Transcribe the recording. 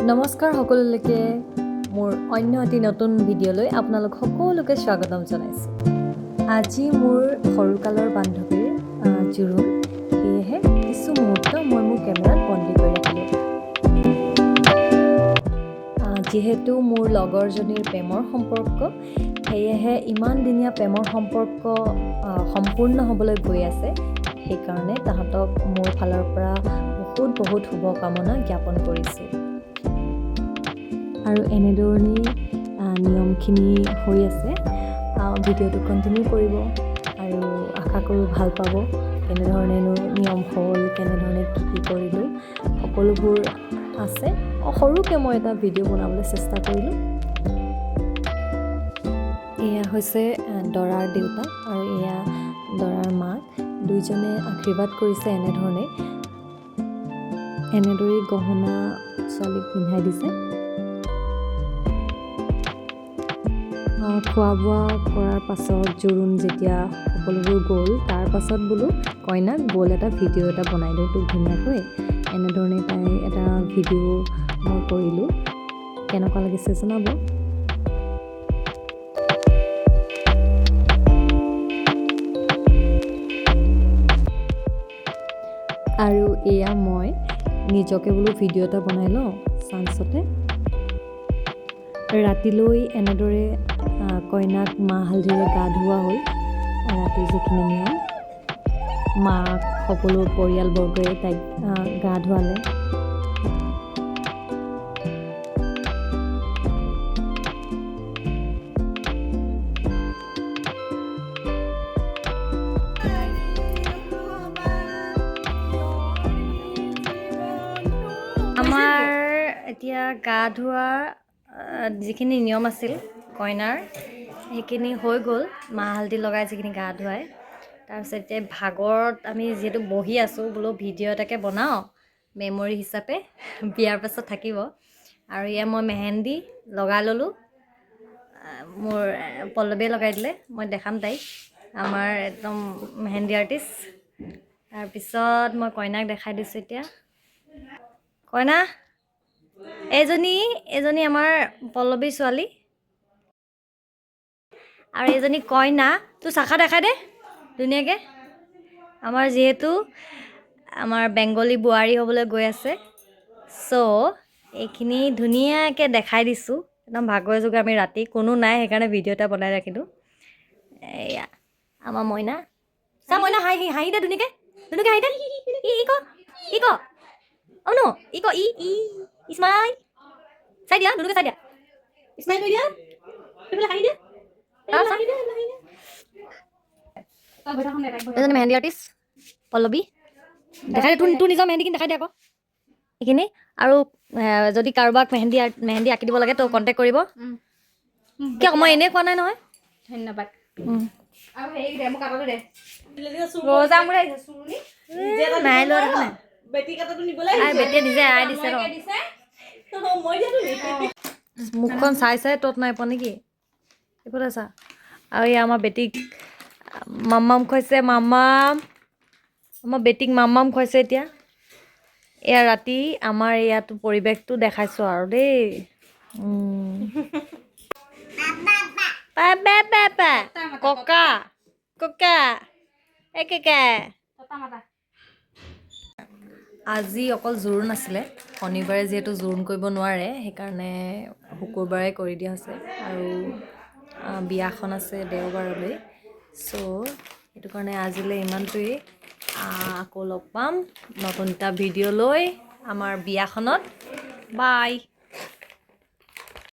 নমস্কাৰ সকলোলৈকে মোৰ অন্য এটি নতুন ভিডিঅ'লৈ আপোনালোক সকলোকে স্বাগতম জনাইছোঁ। আজি মোৰ সৰুকালৰ বান্ধৱীৰ জোৰোণ, সেয়েহে কিছু মুহূৰ্ত মই মোৰ কেমেৰাত বন্দী কৰি ৰাখিলোঁ। যিহেতু মোৰ লগৰজনীৰ প্ৰেমৰ সম্পৰ্ক, সেয়েহে ইমান দিনীয়া প্ৰেমৰ সম্পৰ্ক সম্পূৰ্ণ হ'বলৈ গৈ আছে। সেইকাৰণে তাহাঁতক মোৰ ফালৰ পৰা বহুত শুভকামনা জ্ঞাপন কৰিছোঁ। আৰু এনেধৰণেই নিয়মখিনি হৈ আছে। ভিডিঅ'টো কণ্টিনিউ কৰিব আৰু আশা কৰোঁ ভাল পাব। কেনেধৰণেনো নিয়ম হ'ল, কেনেধৰণে কি কৰিলোঁ, সকলোবোৰ আছে। সৰুকৈ মই এটা ভিডিঅ' বনাবলৈ চেষ্টা কৰিলোঁ। এয়া হৈছে দৰাৰ দেউতা আৰু এয়া দৰাৰ মাক। দুইজনে আশীৰ্বাদ কৰিছে এনেদৰেই গহনা ছোৱালীক পিন্ধাই দিছে। খোৱা বোৱা কৰাৰ পাছত জোৰোণ যেতিয়া সকলোবোৰ গ'ল, তাৰ পাছত বোলো কইনাক ব'ল এটা ভিডিঅ' এটা বনাই দিওঁ তোক ধুনীয়াকৈ। এনেধৰণে তাই এটা ভিডিঅ' মই কৰিলোঁ। কেনেকুৱা লাগিছে জনাব। আৰু এয়া মই নিজকে বোলো ভিডিঅ' এটা বনাই লওঁ চান্সতে। ৰাতিলৈ এনেদৰে কইনাক মাহ হালধিৰে গা ধুওৱা হ'ল। ৰাতিৰ যিখিনি নিয়ম, মাক সকলো পৰিয়ালবৰ্গই তাইক গা ধুৱালে। আমাৰ এতিয়া গা ধোৱা যিখিনি নিয়ম আছিল কইনাৰ, সেইখিনি হৈ গ'ল। মাহ হালধি লগাই যিখিনি গা ধুৱাই, তাৰপিছত এতিয়া ভাগৰত আমি যিহেতু বহি আছোঁ, বোলো ভিডিঅ' এটাকে বনাওঁ মেমৰি হিচাপে, বিয়াৰ পাছত থাকিব। আৰু এয়া মই মেহেন্দি লগাই ল'লোঁ। মোৰ পল্লৱীয়ে লগাই দিলে, মই দেখাম তাইক, আমাৰ একদম মেহেন্দি আৰ্টিষ্ট। তাৰপিছত মই কইনাক দেখাই দিছোঁ এতিয়া। কইনা, এইজনী আমাৰ পল্লৱীৰ ছোৱালী, আৰু এইজনী কইনা। তোৰ শাখা দেখাই দে ধুনীয়াকৈ। আমাৰ যিহেতু আমাৰ বেংগলী বোৱাৰী হ'বলৈ গৈ আছে, চ' এইখিনি ধুনীয়াকৈ দেখাই দিছোঁ। একদম ভাগৰে যোগে আমি ৰাতি কোনো নাই, সেইকাৰণে ভিডিঅ' এটা বনাই ৰাখিলোঁ। এয়া আমাৰ মইনা, চা মইনা হাঁহি দে ধুনীয়াকৈ হাঁহি দে। ই ক অ' ন ই স্মাইল চাই দিয়া, ধুনুকে চাই দিয়া, স্মাইল কৰি দিয়া, হাঁহি দিয়া। এজনী মেহেন্দি আৰ্টিষ্ট পল্লৱী, দেখাই দে তোৰ নিজৰ মেহেন্দিখিনি দেখাই দে আকৌ। এইখিনি আৰু যদি কাৰোবাক মেহেন্দি আঁকি দিব লাগে তো কণ্টেক্ট কৰিব। কিয় মই এনেই কোৱা নাই নহয়। ধন্যবাদ। নাই লোৱা দেখা নাই। বেটিয়ে নিজে এৰাই দিছে ন। মুখখন চাই তত নাই পোৱা নেকি? এইফালে চা। আৰু এই আমাৰ বেটিক মাম্মাম খুৱাইছে। আমাৰ বেটিক মাম্মাম খুৱাইছে এতিয়া। এয়া ৰাতি আমাৰ ইয়াত পৰিৱেশটো দেখাইছোঁ আৰু দেই। ককা আজি অকল জোৰোণ আছিলে। শনিবাৰে যিহেতু জোৰোণ কৰিব নোৱাৰে, সেইকাৰণে শুকুৰবাৰে কৰি দিয়া হৈছে। আৰু বিয়াখন আছে দেওবাৰলৈ, চ' সেইটো কাৰণে আজিলৈ ইমানটোৱেই। আকৌ লগ পাম নতুন এটা ভিডিঅ' লৈ আমাৰ বিয়াখনত। বাই।